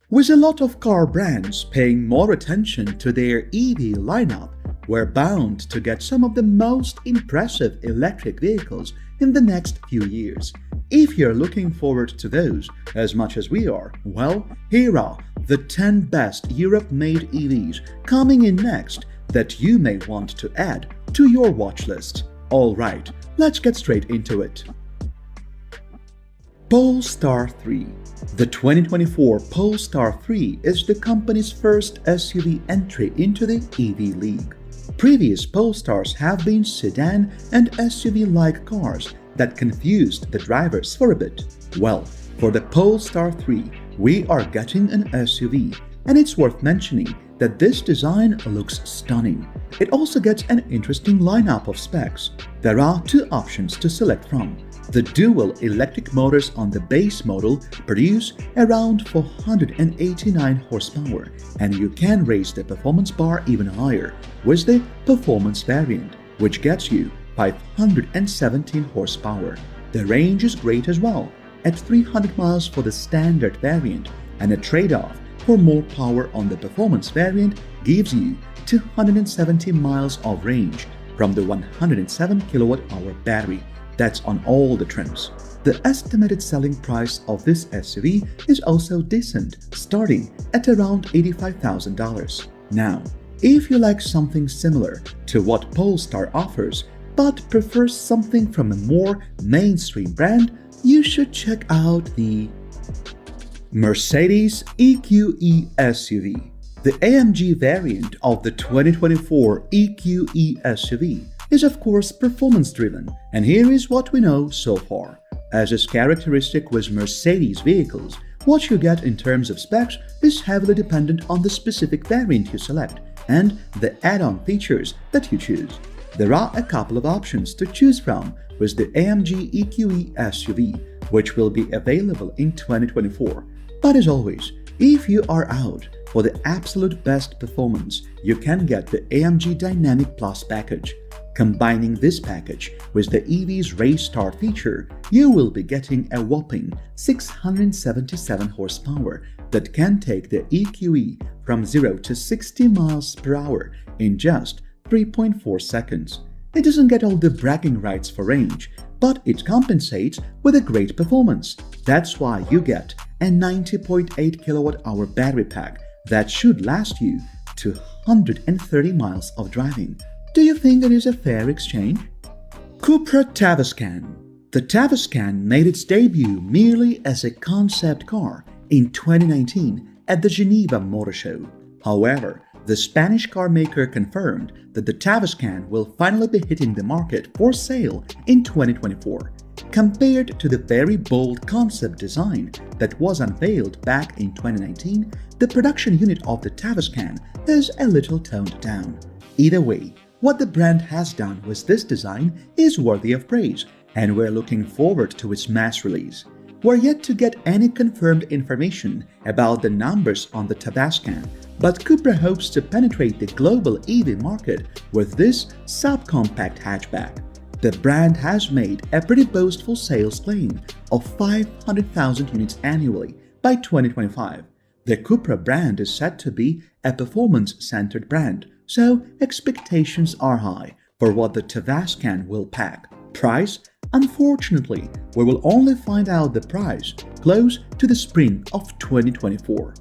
With a lot of car brands paying more attention to their EV lineup, we're bound to get some of the most impressive electric vehicles in the next few years. If you're looking forward to those as much as we are, well, here are the 10 best Europe-made EVs coming in next that you may want to add to your watch list. Alright, let's get straight into it. Polestar 3. The 2024 Polestar 3 is the company's first SUV entry into the EV league. Previous Polestars have been sedan and SUV-like cars that confused the drivers for a bit. Well, for the Polestar 3, we are getting an SUV, and it's worth mentioning that this design looks stunning. It also gets an interesting lineup of specs. There are two options to select from. The dual electric motors on the base model produce around 489 horsepower, and you can raise the performance bar even higher with the performance variant, which gets you 517 horsepower. The range is great as well, at 300 miles for the standard variant, and a trade-off for more power on the performance variant gives you 270 miles of range from the 107 kilowatt-hour battery that's on all the trims. The estimated selling price of this SUV is also decent, starting at around $85,000. Now, if you like something similar to what Polestar offers, but prefer something from a more mainstream brand, you should check out the Mercedes EQE SUV. The AMG variant of the 2024 EQE SUV is of course performance-driven, and here is what we know so far. As is characteristic with Mercedes vehicles, what you get in terms of specs is heavily dependent on the specific variant you select and the add-on features that you choose. There are a couple of options to choose from with the AMG EQE SUV, which will be available in 2024. But as always, if you are out for the absolute best performance, you can get the AMG Dynamic Plus package. Combining this package with the EV's Race Start feature, you will be getting a whopping 677 horsepower that can take the EQE from 0 to 60 miles per hour in just 3.4 seconds. It doesn't get all the bragging rights for range, but it compensates with a great performance. That's why you get a 90.8 kilowatt-hour battery pack that should last you 230 miles of driving. Do you think it is a fair exchange? Cupra Tavascan. The Tavascan made its debut merely as a concept car in 2019 at the Geneva Motor Show. However, the Spanish car maker confirmed that the Tavascan will finally be hitting the market for sale in 2024. Compared to the very bold concept design that was unveiled back in 2019, the production unit of the Tavascan is a little toned down. Either way, what the brand has done with this design is worthy of praise, and we're looking forward to its mass release. We're yet to get any confirmed information about the numbers on the Tavascan, but Cupra hopes to penetrate the global EV market with this subcompact hatchback. The brand has made a pretty boastful sales claim of 500,000 units annually by 2025. The Cupra brand is said to be a performance-centered brand, so expectations are high for what the Tavascan will pack. Price? Unfortunately, we will only find out the price close to the spring of 2024.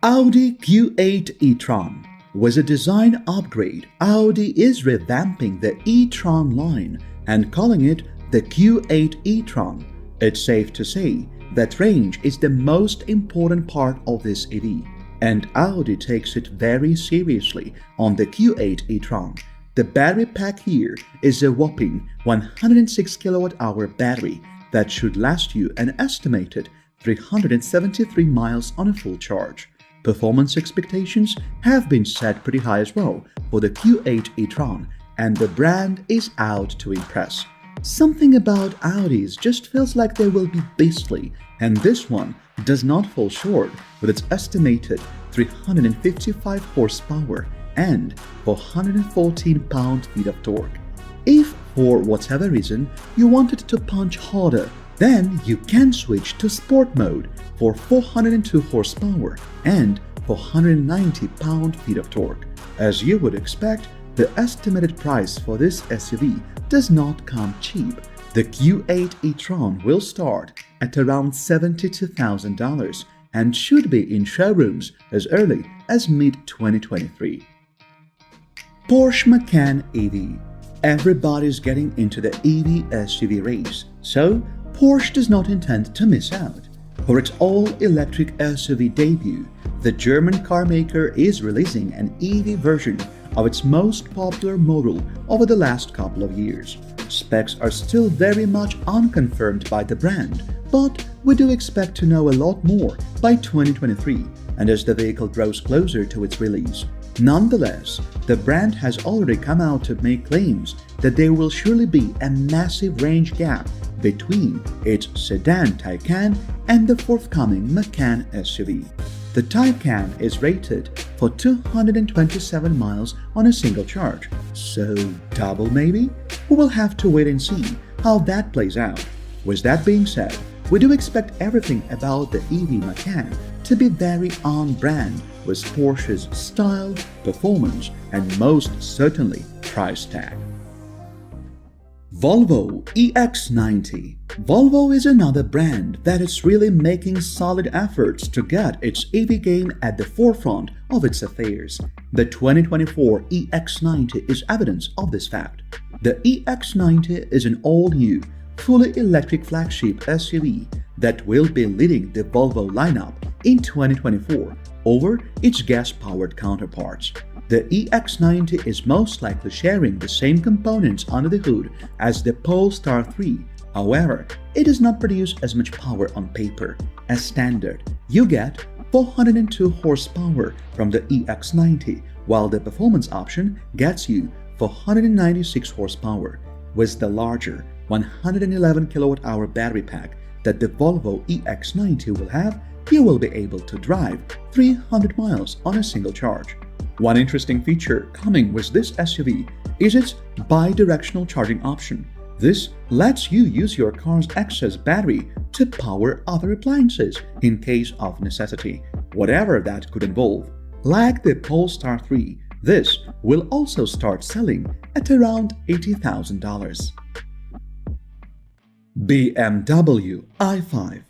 Audi Q8 e-tron. With a design upgrade, Audi is revamping the e-tron line and calling it the Q8 e-tron. It's safe to say that range is the most important part of this EV, and Audi takes it very seriously on the Q8 e-tron. The battery pack here is a whopping 106 kilowatt-hour battery that should last you an estimated 373 miles on a full charge. Performance expectations have been set pretty high as well for the Q8 e-tron, and the brand is out to impress. Something about Audis just feels like they will be beastly, and this one does not fall short with its estimated 355 horsepower and 414 pound-feet of torque. If, for whatever reason, you wanted to punch harder Then you can switch to Sport mode for 402 horsepower and 490 pound-feet of torque. As you would expect, the estimated price for this SUV does not come cheap. The Q8 e-tron will start at around $72,000 and should be in showrooms as early as mid-2023. Porsche Macan EV. Everybody's getting into the EV SUV race, so Porsche does not intend to miss out. For its all-electric SUV debut, the German car maker is releasing an EV version of its most popular model over the last couple of years. Specs are still very much unconfirmed by the brand, but we do expect to know a lot more by 2023 and as the vehicle draws closer to its release. Nonetheless, the brand has already come out to make claims that there will surely be a massive range gap between its sedan Taycan and the forthcoming Macan SUV. The Taycan is rated for 227 miles on a single charge, so double maybe? We will have to wait and see how that plays out. With that being said, we do expect everything about the EV Macan to be very on-brand with Porsche's style, performance, and most certainly price tag. Volvo EX90. Volvo is another brand that is really making solid efforts to get its EV game at the forefront of its affairs. The 2024 EX90 is evidence of this fact. The EX90 is an all-new, fully electric flagship SUV that will be leading the Volvo lineup in 2024 over its gas-powered counterparts. The EX90 is most likely sharing the same components under the hood as the Polestar 3. However, it does not produce as much power on paper. As standard, you get 402 horsepower from the EX90, while the performance option gets you 496 horsepower. With the larger 111 kWh battery pack that the Volvo EX90 will have, you will be able to drive 300 miles on a single charge. One interesting feature coming with this SUV is its bi-directional charging option. This lets you use your car's excess battery to power other appliances in case of necessity, whatever that could involve. Like the Polestar 3, this will also start selling at around $80,000. BMW i5.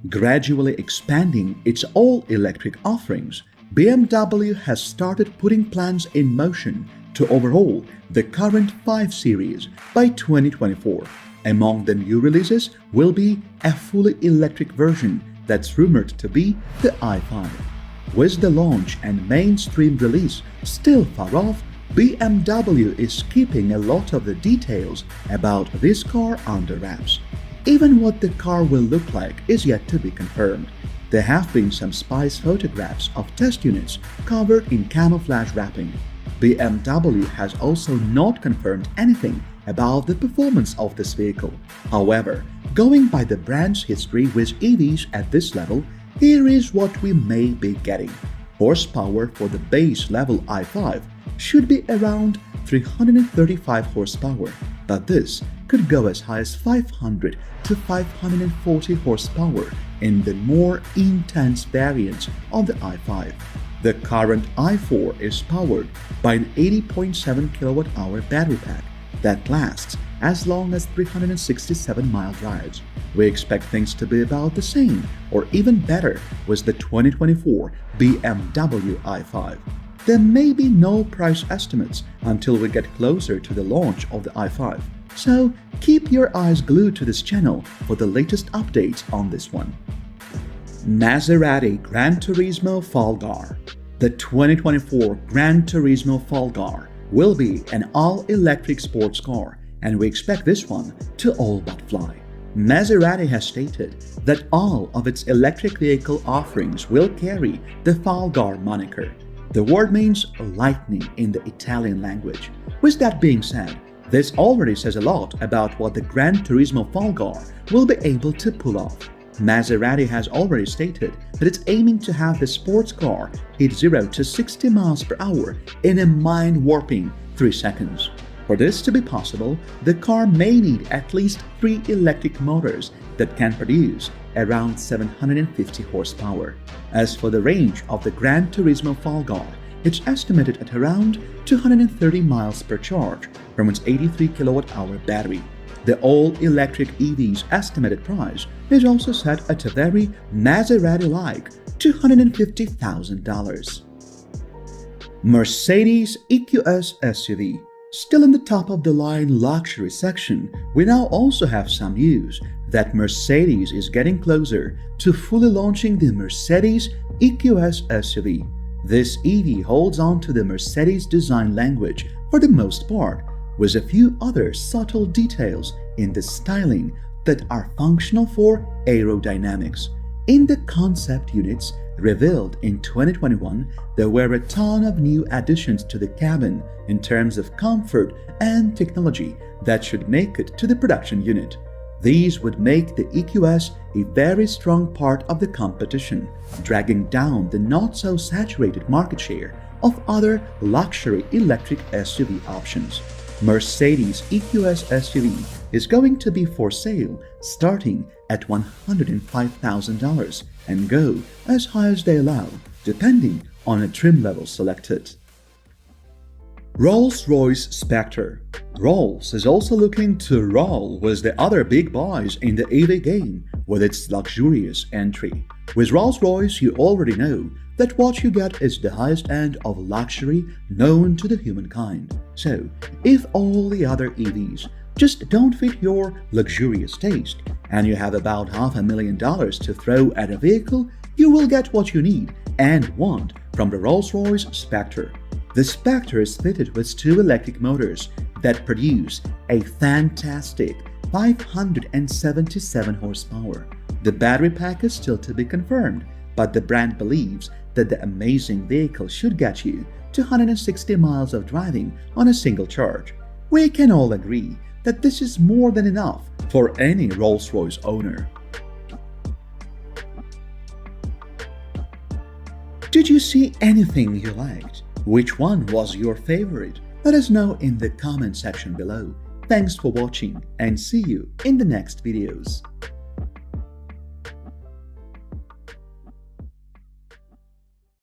Gradually expanding its all-electric offerings, BMW has started putting plans in motion to overhaul the current 5 Series by 2024. Among the new releases will be a fully electric version that's rumored to be the i5. With the launch and mainstream release still far off, BMW is keeping a lot of the details about this car under wraps. Even what the car will look like is yet to be confirmed. There have been some spice photographs of test units covered in camouflage wrapping. BMW has also not confirmed anything about the performance of this vehicle. However, going by the brand's history with EVs at this level, here is what we may be getting. Horsepower for the base level i5 should be around 335 horsepower, but this could go as high as 500 to 540 horsepower in the more intense variants of the i5. The current i4 is powered by an 80.7 kWh battery pack that lasts as long as 367-mile drives. We expect things to be about the same or even better with the 2024 BMW i5. There may be no price estimates until we get closer to the launch of the i5, so keep your eyes glued to this channel for the latest updates on this one. Maserati Gran Turismo Folgar. The 2024 Gran Turismo Folgar will be an all-electric sports car, and we expect this one to all but fly. Maserati has stated that all of its electric vehicle offerings will carry the Folgar moniker. The word means lightning in the Italian language. With that being said, this already says a lot about what the Gran Turismo Folgar will be able to pull off. Maserati has already stated that it's aiming to have the sports car hit 0 to 60 miles per hour in a mind-warping 3 seconds. For this to be possible, the car may need at least 3 electric motors that can produce around 750 horsepower. As for the range of the Gran Turismo Fall Guard, it's estimated at around 230 miles per charge from its 83 kilowatt-hour battery. The all-electric EV's estimated price is also set at a very Maserati-like $250,000. Mercedes EQS SUV. Still in the top-of-the-line luxury section, we now also have some news that Mercedes is getting closer to fully launching the Mercedes EQS SUV. This EV holds on to the Mercedes design language for the most part, with a few other subtle details in the styling that are functional for aerodynamics. In the concept units revealed in 2021, there were a ton of new additions to the cabin in terms of comfort and technology that should make it to the production unit. These would make the EQS a very strong part of the competition, dragging down the not-so-saturated market share of other luxury electric SUV options. Mercedes EQS SUV is going to be for sale starting at $105,000 and go as high as they allow, depending on a trim level selected. Rolls-Royce Spectre. Rolls is also looking to roll with the other big boys in the EV game with its luxurious entry. With Rolls-Royce, you already know that what you get is the highest end of luxury known to the humankind. So, if all the other EVs just don't fit your luxurious taste, and you have about $500,000 to throw at a vehicle, you will get what you need and want from the Rolls-Royce Spectre. The Spectre is fitted with 2 electric motors that produce a fantastic 577 horsepower. The battery pack is still to be confirmed, but the brand believes that the amazing vehicle should get you to 160 miles of driving on a single charge. We can all agree that this is more than enough for any Rolls-Royce owner. Did you see anything you liked? Which one was your favorite? Let us know in the comment section below. Thanks for watching and see you in the next videos.